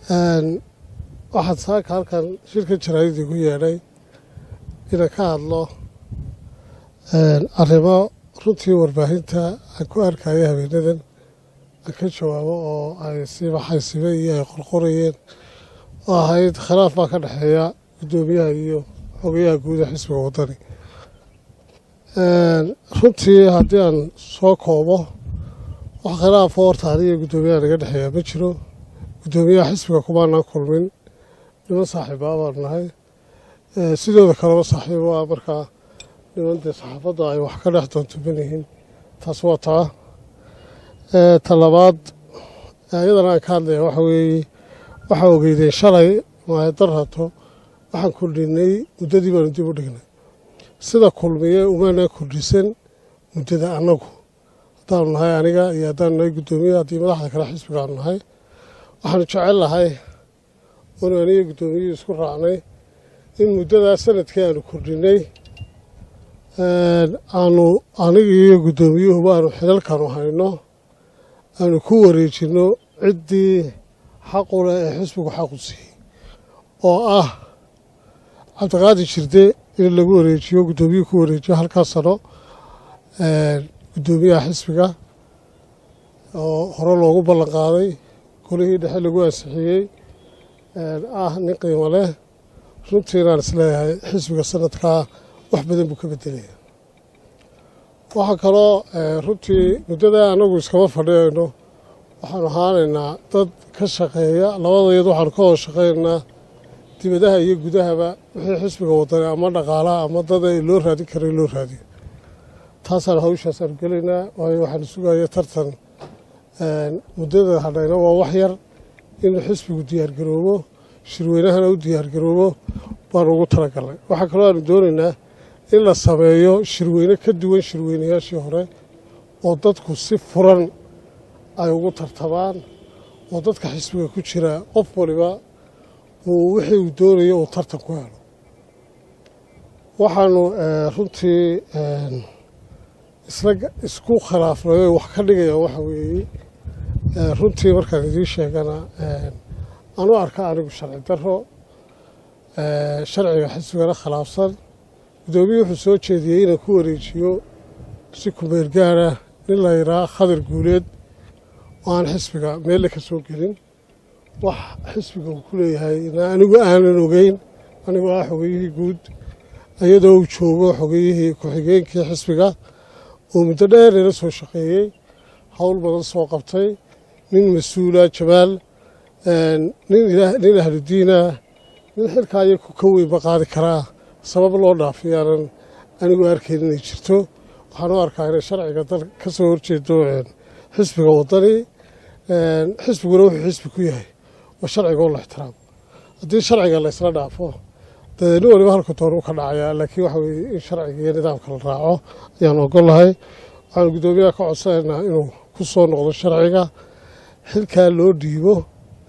waxaad saaka halkan shirka jaraa'idii ku yeedhay inaan ka hadlo arrimo runtii warbaahinta aan ku arkaya habeenadan aan ka jawaabo oo ay sibaxaysibe iyo ay qorqorayeen oo ahayd khilaaf baa ka dhexeeya guddoomiyaha iyo xogayaha guud ee xisbiga waddani. runtii haddii aan soo koobo wax khilaafo horta aniga guddoomiyaha naga dhexeeya ma jiro. guddoomiyaha xisbiga kumaanaan kulmin, niman saaxiibaa baan nahay, sidooda kaleba saaxiibo ah. markaa niman dee saxaafadda ay wax ka dhex doontuman yihiin, taas waa taa. ta labaad iyadana aan ka hadlaya waxa weeye waxaa ogeydeen shalay maayadar hato waxaan kordhinay muddadii baanu dib u dhignay. sida kulmiye umaanaan kordhisan muddada annagu haddaanu nahay aniga iyo haddaanu nahay guddoomiyaha haddii madaxda kale xisbiga aanu nahay. waxaanu jecel lahay oonu aniga guddoomiyihii isku raacnay in muddadaas sanadkii aanu kordhinay aanu aniga iyo guddoomiyuhuba aanu xilalkanu hayno aanu ku wareejinno ciddii xaqu leh ee xisbigu xaqu siiyey oo ah cabdiqaadi jirde in lagu wareejiyo guddoomiyuhu ku wareejiyo halkaas sano guddoomiyaha xisbiga oo hore loogu ballan qaaday golihii dhexe lagu ansixiyey ah nin qiimo leh. runtiinaan isleeyahay xisbiga sanadkaa wax badan buu ka bedelaya. waxaa kaloo runtii muddada annagu iskama fadhiyayno, waxaanu ahaanaynaa dad ka shaqeeya labadayad waxaanu ka wada shaqaynaynaa dibadaha iyo gudahaba wixii xisbiga waddani ama dhaqaalaha ama dada loo raadin karay loo raadiyo. taasaan hawshaas aanu gelaynaa, waayo waxaanu sugaya tartan muddada hadhayna waa wax yar inuu xisbigu diyaargaroobo, shirweynahana u diyaargaroobo baanu ugu talagalnay. waxaa kaloo aanu doonaynaa in la sameeyo shirweyne ka duwan shirweynayaashii hore oo dadku si furan ay ugu tartamaan oo dadka xisbiga ku jira qof waliba uu wixii uu doonayo uu tartan ku helo. waxaanu runtii isku khilaafnay oo wax ka dhigaya waxa weeye runtii markaan idiin sheegana aanu arka anigu sharci darro sharciga xisbigana khilaafsan. guddoomiye wuxuu soo jeediyey inaan ku wareejiyo si kumeel gaara nin la yidhaha khadir guuleed oo aan xisbiga meelle ka soo gelin, wax xisbiga uu ku leeyahay anigu aanan ogeyn, anigoo ah xogeyihii guud iyadoo uu joogo xogeyihii ku-xigeenkii xisbiga oo muddo dheer ila soo shaqeeyey, howl badan soo qabtay, nin mas-uula jamaal, nin ahludiina, nin xilkaa iyo ka weynba qaadi karaa. sabab loo dhaafiyaanan anigu arkayn inay jirto. waxaan u arkaa inay sharciga dal ka soo horjeedo xisbiga waddani. xisbiguna wuxuu xisbi ku yahay waa sharciga oo la ixtiraamo. haddii sharciga la isla dhaafo dee nin waliba halka doon u ka dhacayaa, laakiin waxa weeye in sharciga iyo nidaamka la raaco ayaan ogolahay. waxaanu guddoomiyaha ka codsanaynaa inuu ku soo noqdo sharciga, xilkaa loo dhiibo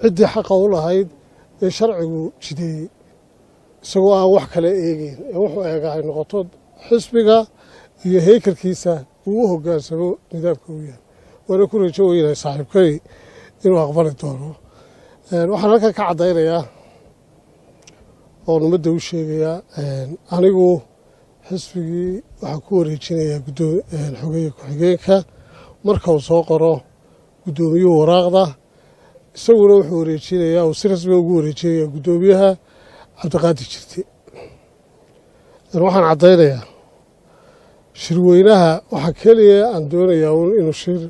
ciddii xaqa u lahayd ee sharcigu jideeyey, isagoo aan wax kale eegeyn ee wuxuu eega ay noqoto xisbiga iyo heykalkiisa uu u hoggaansamo nidaamka uu yahay. waana ku rajo weynahay saaxiibkay inuu aqbali doono. waxaan halkan ka caddaynayaa oon ummadda u sheegayaa anigu xisbigii waxaan ku wareejinayaa xogeeye ku-xigeenka marka uu soo qoro guddoomiyuhu waraaqda, isaguna wuxuu wareejinayaa uu si rasmi ugu wareejinayaa guddoomiyaha cabdiqaadi jirte. waxaan caddaynayaa shirweynaha waxaa keliya aan doonayaa inuu shir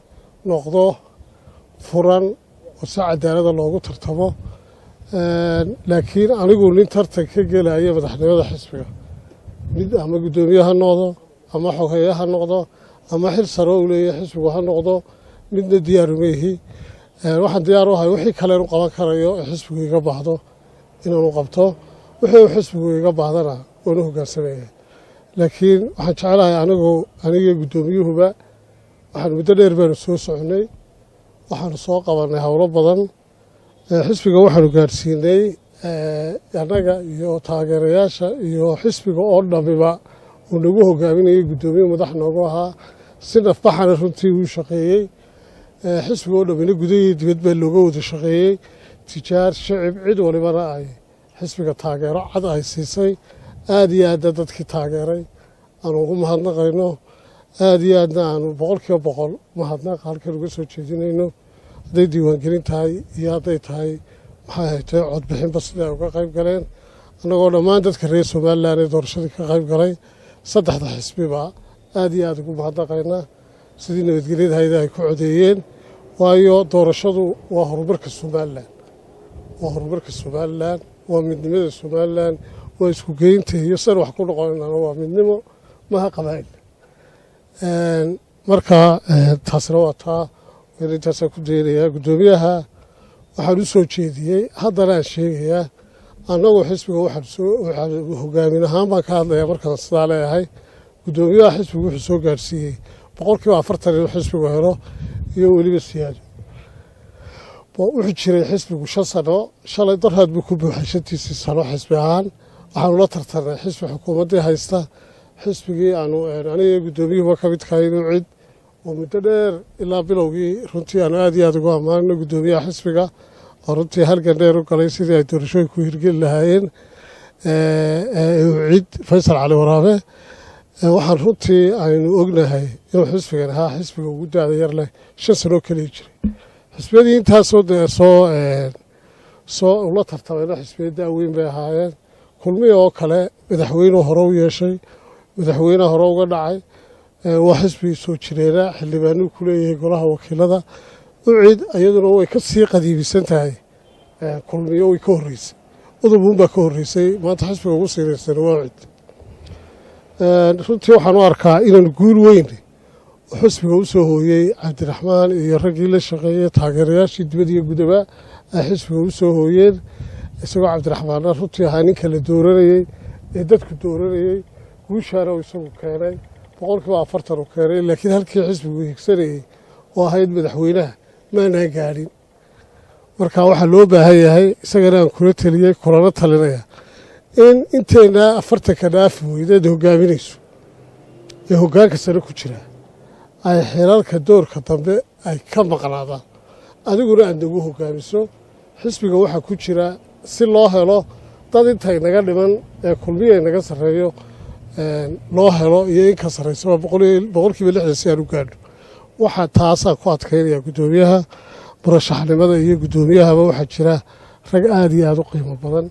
noqdo furan oo si cadaalada loogu tartamo. laakiin anigu nin tartan ka gelaya madaxnimada xisbiga, mid ama guddoomiye ha noqdo ama xogeeye ha noqdo ama xil saro uu leeyahay xisbigu ha noqdo, midna diyaaru ma ihi. waxaan diyaar u ahay wixii kale inu qaban karayo ee xisbigu iga baahdo inaanu qabto, wixii uu xisbigu iga baahdana waanu hoggaansamaya. laakiin waxaan jecelahay aniga guddoomiyuhuba waxaan muddo dheer baanu soo soconnay, waxaanu soo qabannay howlo badan. xisbiga waxaanu gaadhsiinay annaga iyo taageerayaasha iyo xisbiga oo dhammiba uu nagu hogaaminayay guddoomiye madax noogu ahaa, si nafbaxana runtii uu shaqeeyey. xisbiga oo dhammina gudahiyo dibad baa looga wada shaqeeyey. tijaar shicib cid walibana ay xisbiga taageero cad ay siisay aad iyo aadna dadkii taageeray aanu ugu mahadnaqayno aad iyo aadna aanu 100% mahadnaq halkan uga soo jeedinayno hadday diiwaangelin tahay iyo hadday tahay maxay ahayd codbixinba sida ay uga qayb galeen annagoo dhammaan dadka reer Somaliland ee doorashadii ka qayb galay saddexda xisbiba aad iyo aad ugu mahadnaqaynaa sidii nabadgelyada hay'ada ay ku codeeyeen waayo doorashadu waa horumarka Somaliland waa midnimada Somaliland waa isku geynta iyo sar wax ku noqonayna waa midnimo maha qabayn marka taasna waa taa intaas ku deereeyaa gudoomiyaha waxaan u soo jeediyay haddana aan sheegayaa annagu xisbiga waxaan hogaamin ahaan baan ka hadlayaa markaan sidaa leeyahay gudoomiyaha xisbiga wuxuu soo gaarsiiyey 40% inuu xisbigu helo iyo weliba siyaado wuxuu jiray xisbigu 5 sano shalay darhaad buu ku buuxay 5 sano xisbi ahaan waxaanu la tartanay xisbi xukuumadda haysta xisbigii aanu aniga gudoomiyuhu ka mid kahay inuu cid oo muddo dheer ilaa bilowgii runtii aanu aad iyo aad ugu ammaanno gudoomiyaha xisbiga oo runtii halgan dheer u galay sidii ay doorashooyinku ku hirgeli lahaayeen cid Faysal Cali Waraabe waxaan runtii aynu ognahay inuu xisbigan ahaa xisbiga ugu daada yar leh 5 sano kaliya jiray xisbiyadii intaasoo soo ula tartamayna xisbiyada weyn bay ahaayeen kulmiye oo kale madaxweyne hore u yeeshay madaxweyne hore uga dhacay waa xisbi soo jireena xildhibaanu ku leeyahay golaha wakiilada cid ayaduna way ka sii qadiimisan tahay kulmiye way ka horeysay udubun baa ka horeysay maanta xisbiga ugu siiraysan waa cid runtii waxaan u arkaa inaan guul weyn xisbiga u soo hooyay Cabdiraxmaan iyo raggii la shaqeeyay taageerayaashii dibadda iyo gudaba ay xisbiga u soo hooyeen isagoo Cabdiraxmaan runtii ahaa ninka la dooranayay ee dadku dooranayay guushaana uu isagu keenay 40% uu keenay laakiin halkii xisbigu higsanayay oo ahayd madaxweynaha maana gaarin marka waxa loo baahan yahay isagana aan kula taliyay kulana talinaya in inteena 40 ka dhaaf weydad hogaaminayso ee hoggaanka sare ku jira ay xeelalka doorka dambe ay ka maqnaadaan adiguna aad ugu hogaamiso xisbiga waxa ku jira si loo helo dad intay naga dhiman ee kulmiye naga sareeyo loo helo iyo in ka sareyso 100% si aan u gaadho waxa taasa ku adkeynaya gudoomiyaha murashaxnimada iyo gudoomiyahaba waxa jira rag aad iyo aad u qiimo badan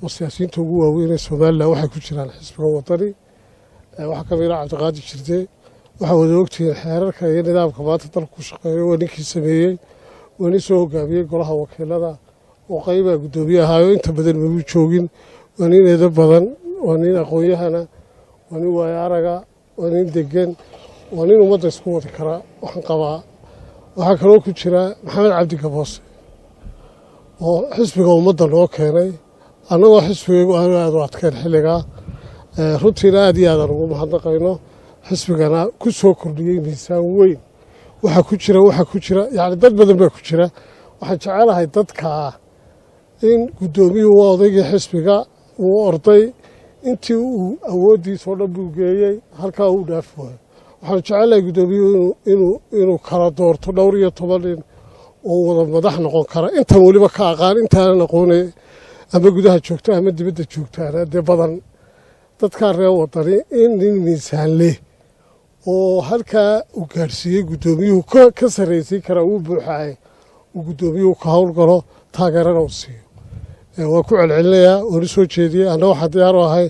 oo siyaasiyiinta ugu waaweyn ee Soomaaliland waxa ku jiraan xisbiga wadani waxa ka mid ah Cabdiqaadir Jirde waxa wada ogtihiin xeerarka iyo nidaamka maanta dalku ku shaqeeyo waa ninkii sameeyey waa nin soo hogaamiyey golaha wakiilada oo qaybaha gudoomiyaha oo inta badan ma joogin waa nin eeda badan waa nin aqoonyahana waa nin waaya araga waa nin degan waa nin ummadda isku wadi kara waxaan qabaa waxaa kaloo ku jira Maxamed Cabdi Gaboose oo xisbiga ummadda loo keenay annagoo xisbiga aad u adkeen xilligaa runtiina aad iyo aad ugu mahadnaqayno xisbigana ku soo kordhiyey miisaan weyn waxa ku jira yani dad badan baa ku jira waxaan jecelahay dadka in gudoomiyuhu waa odaygii xisbiga uu orday intii uu awoodiisa oo dhan buu geeyey halkaa uu dhaaf waayo waxaan jecelahay gudoomiyuhu inuu kala doorto 12 nin oo wada madax noqon kara intan waliba ka aqaan intaan aqoonay ama gudaha joogto ama dibadda joogtaana dee badan dadka reer wadani in nin miisaan leh oo halkaa uu gaarsiiyey gudoomiyuhu ka sarreysay kara uu buuxay uu gudoomiyuhu ka howlgalo taageerana uu siiyo waa ku celcelinayaa oo soo jeediyay annaga waxa diyaar u ahay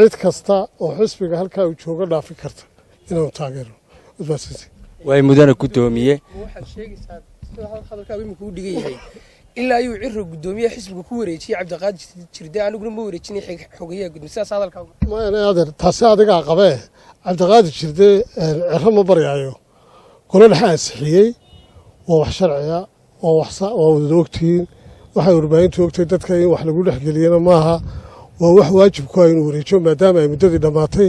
cid kasta oo xisbiga halkaa uu jooga dhaafi karta inuu taageero way mudana gudoomiye waxa sheegaysaa sida hadalkaagu imika u dhigan yahay ilaa ayuu cirro gudoomiyaha xisbiga ku wareejiyay Cabdiqaadir Jirde aniguna ma wareejinay xogayaha gudoomiyaha hadalkaagu ma adeer taasi adiga qabee Cabdiqaadir Jirde cirro ma baryayo kula dhaxaasixiyay oo wax sharciya oo wada ogtiin waxa warbaahintu ogtay dadka in wax lagu dhaxgeliyana maaha waa wax waajib ku ah inuu wareejiyo maadaama ay muddadii dhamaatay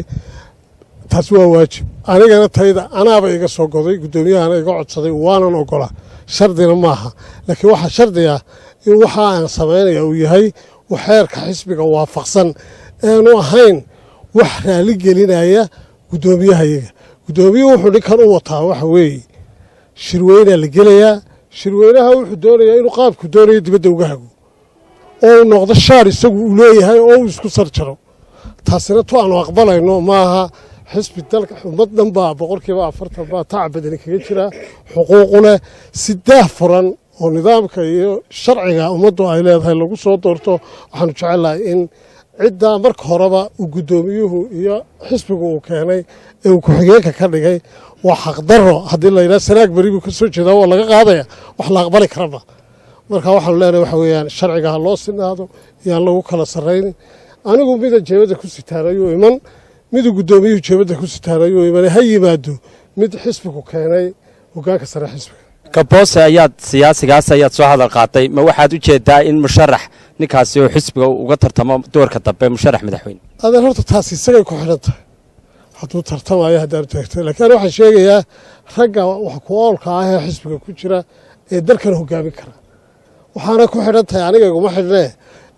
taas waa waajib anigana tayda anaaba iga soo goday gudoomiyahana iga codsaday waanan ogola shardina maaha laakiin waxa shardiya in waxa aan sameeynaya uu yahay waxeerka xisbiga waafaqsan aanu ahayn wax raali gelinaya gudoomiyahayaga gudoomiyuhu wuxuu ninkan u wataa waxa weeye shirweyne la gelayaa shirweynaha wuxuu doonayaa inuu qaabku doonayo dibadda uga hago oo uu noqdo shaar isagu uu leeyahay oo uu isku sarjaro taasina tu aanu aqbalayno maaha xisbi dalka ummad dhan baa 40% baa tacab badani kaga jira xuquuq leh si daahfuran oo nidaamka iyo sharciga ummaddu ay leedahay lagu soo doorto waxaanu jecelahay in cidda marka horeba uu gudoomiyuhu iyo xisbigu uu keenay ee uu ku-xigeenka ka dhigay waa xaqdarro haddii la yidhaha sanaag beri buu ka soo jeedaa waa laga qaadaya wax la aqbali karaba marka waxaanu leenahay waxa weeyaan sharciga ha loo sinaado yaan lagu kala sarraynin anigu mida jeebadda ku sitaanayuu iman miduu guddoomiyuhu jeebadda ku sitaanayuu iman ha yimaado mid xisbigu keenay hoggaanka sare xisbiga gaboose ayaad siyaasigaas ayaad soo hadal qaatay ma waxaad u jeedaa in musharax ninkaasi oo xisbiga uga tartamo doorka dambe musharax madaxweyne adeer horta taasi isagay ku xidhan tahay hadduu tartamayo haddaanu taagtay laakiin waxaan sheegayaa ragga wax ku oolka ah ee xisbiga ku jira ee dalkan hoggaamin kara waxaana ku xidhan tahay aniga iguma xidhnee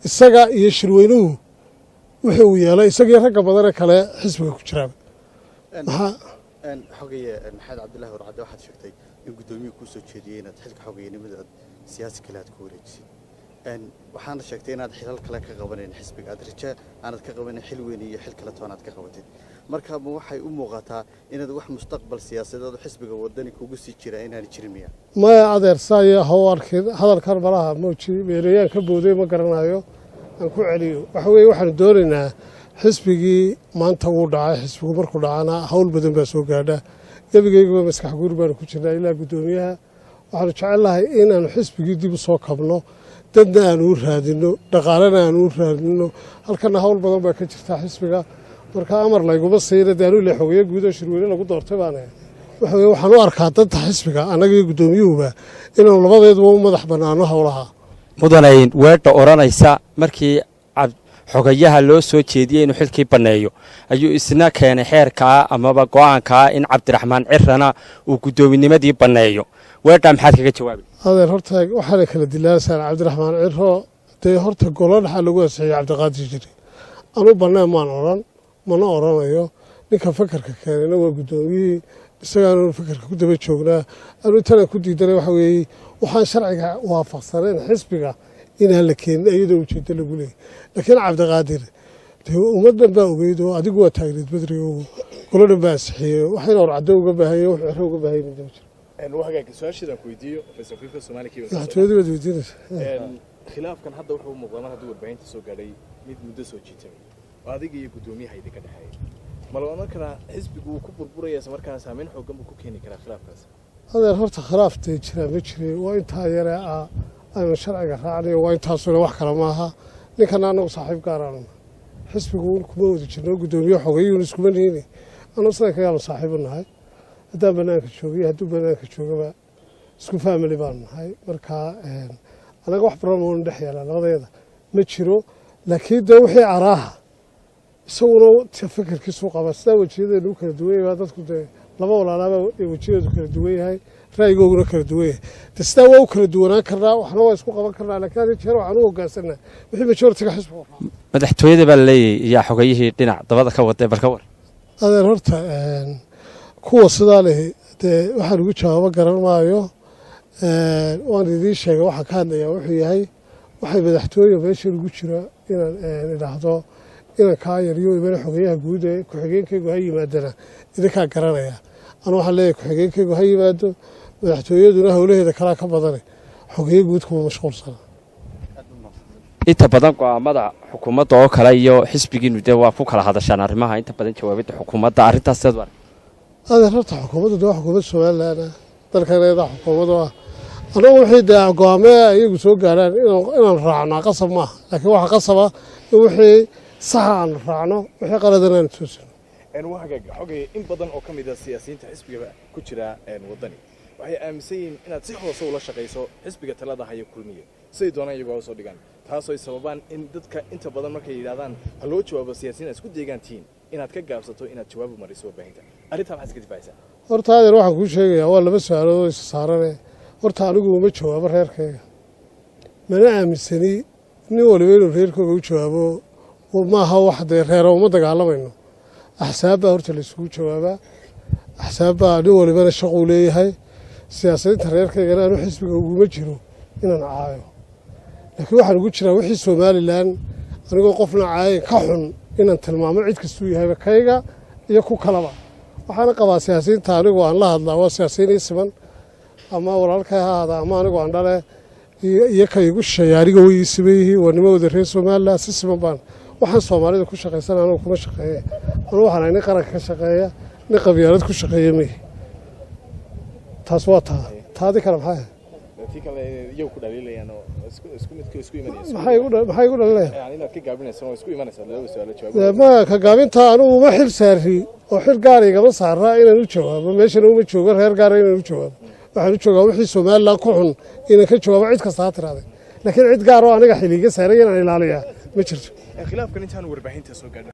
isaga iyo shirweynuhu wuxuu uu yeelay isagii ragga badanee kale xisbiga ku jiraaba xogaye maxamed cabdillaahi warcadde waxaad sheegtay in guddoomiyuhu kuu soo jeediyey inaad xilka xogeyenimada aad siyaasi kale aad ku wareejisid waxaana sheegtay inaad xilal kale ka qabanayn xisbiga aad raja aanad ka qabanayn xil weyn iyo xil kale toonaad ka qabatid marka ma waxay u muuqataa inaad wax mustaqbal siyaasadeed oo xisbiga wadani kugu sii jira inaan jirin miya maya adeer saayo haw arkin hadalkan malaha mooji meerayaan ka booday ma garanayo aan ku celiyo waxa weeye waxaanu doonaynaa xisbigii maanta wuu dhacay xisbigu markuu dhacana hawl badan baa soo gaadha gebigayguba maskax guur baanu ku jirnaa ilaa guddoomiyaha waxaanu jecelnahay inaanu xisbigii dib u soo kabno dadna aanu u raadinno dhaqaalena aanu u raadinno halkana hawl badan baa ka jirta xisbiga marka amar layguma siina dee anu ile xogeeye guud oo shirweyne lagu doortay baana waxa weye waxaan u arkaa danta xisbiga annaga iyo guddoomiyuhuba inaanu labadeeduba u madax bannaano howlaha mudanayn weedha odhanaysa markii xogayaha loo soo jeediyey inuu xilkii banneeyo ayuu isna keenay xeerkaa amaba go'aankaa in cabdiraxmaan cirana uu guddoominamadii banneeyo weedhaa maxaad kaga jawaabi adeer horta waxaana kala dilaasaan cabdiraxmaan ciro dee horta golo dhaxa lagu ansixiyey cabdiqaadir jiri anu bannaan maan odhan mana odhanayo ninka fakarka keenayna waa guddoomiyihii isagaanu fakarka ku daba joognaa anu intanaan ku diidanay waxa weeye waxaan sharciga waafaqsanayn xisbiga inaan la keenin iyadoo ujeeddo lagu leeyay laakiin cabdiqaadir dee ummad dhan baa ogeyd oo adigu waa taagneed badri oo golo dhan baa ansixiyey waxayna warcaddo uga baahanya wax ciro uga baahaynin daba jiro wahagaaga su-aashadan ku weydiiyo professor fifa Soomaaliya madaxtooyadii baad weydiinaysa khilaafkan hadda wuxuu muuqdaa mar hadduu warbaahinta soo gaadhay mid muddo soo jiitay oo adiga iyo guddoomiyaha idinka dhexeeya malaba markana xisbigu uu ku burburaya isla markaana saameyn xooggan buu ku keeni karaa khilaafkaas adeer horta khilaaftay jiraa ma jiray waa intaa yaree ah aynu sharciga raacnayo waa intaasuna wax kale maaha ninkana annagu saaxiib gaaraanu xisbigu kuma wada jirno guddoomiye xogayuun iskuma nihini annagu sida kagaanu saaxiibu nahay haddaan bannaanka joogiyo hadduu bannaanka joogaba isku faamili baanu nahay marka annaga wax badan oonu dhex yeelaa labadeeda ma jiro laakiin dee wixii caraaha isaguna fakarkiisuu qabaa sidaa wejiyadeenu u kala duwan yahay dadku dee laba walaalaaba wejiyadeedu kala duwan yahay ra'yigooguna kala duwan yahay dee sidaa waa u kala duwanaan karnaa waxna waa isku qaban karnaa laakiin hadii jeer waxaan u hoggaansanaa wixii majoritiga xisbiga madaxtooyada baa laleeyahay yaa xogayihii dhinac dabada ka waday bal ka war adeer horta kuwa sidaa leh dee waxaan ugu jawaabo garan maayo waan idiin sheegay waxaan ka hadlayaa wuxuu yahay waxay madaxtooye meesha ugu jira inaan idhaahdo inaan kaa yaryo imana xogeyaha guud ee ku-xigeenkaygu ha yimaadana idinkaa garanaya anu waxaan leeyahay ku-xigeenkaygu ha yimaado madaxtooyaduna howlaheeda kalaa ka badane xogeye guud kuma mashquulsana inta badan go'aamada xukuumadda oo kale iyo xisbigiinu dee waa ku kala hadashaan arrimaha inta badan jawaabidda xukuumadda arrintaas seed war adeer horta xukuumaddu dee waa xukuumad somalilan ah dalkaneeda xukuumaddu ah annagu wixii dee go'aamee iyagu soo gaaraan inaan raacnaa qasab maaha laakiin waxaa qasaba in wixii saxa aan raacno wixii qaladan aan toosino wahagaaga xogay in badan oo ka mid ah siyaasiyiinta xisbiga ku jira wadani waxay aaminsan yihiin inaad si hoose ula shaqayso xisbiga talada haya kulmiye siday doonaan iyagu soo dhigaan taasoo ay sababaan in dadka inta badan markay yidhahdaan ha loo jawaabo siyaasiyiin aad isku deegaantihiin inaad ka gaabsato inaad jawaabu mariso warbaahinta arrintaa maxaad iska difacaysaa horta adeer waxaan kuu sheegayaa waa laba su-aalood oo isa saarane horta anigu uma jawaabo reerkayga mana aaminsani nin waliba inuu reerkooga u jawaabo maaha wax dee reero uma dagaalamayno axsaab baa horta la isugu jawaabaa axsaab baa nin walibana shaquu leeyahay siyaasadinta reerkaygana aanu xisbiga uguma jiro inaan caayo laakiin waxaan ugu jiraa wixii somalilan anigoo qofna caayan ka xun inaan tilmaamo cid kastuu yahayba kayga iyo ku kalaba waxaana qabaa siyaasiyiinta anigu aan la hadlaa waa siyaasiyiin ii siman ama walaalkay ha ahaada ama anigu aan dhale iyo ka igu shisheeya aniga way ii siman yihiin waa nimadooda reer somalilan si siman baan waxaan soomaalida ku shaqaysan anigu kuma shaqeeye anigu waxaan nin qaranka ka shaqeeya nin qabyaalad ku shaqeeya mihi taas waa taadi kale maxay maxay igu dhalinayaan ma ka gaabinta anigu ma xil saari oo xil gaara igama saaraa inaan u jawaabo meeshana uma joogo reer gaara inaan u jawaabo waxaan u joogaa wixii somalilan ku xun inaan ka jawaabo cid kasta ha tiraahday laakiin cid gaar oo aniga xiliga saaray inaan ilaaliyaa ma jirto khilaafkan intaan warbaahinta soo gaadho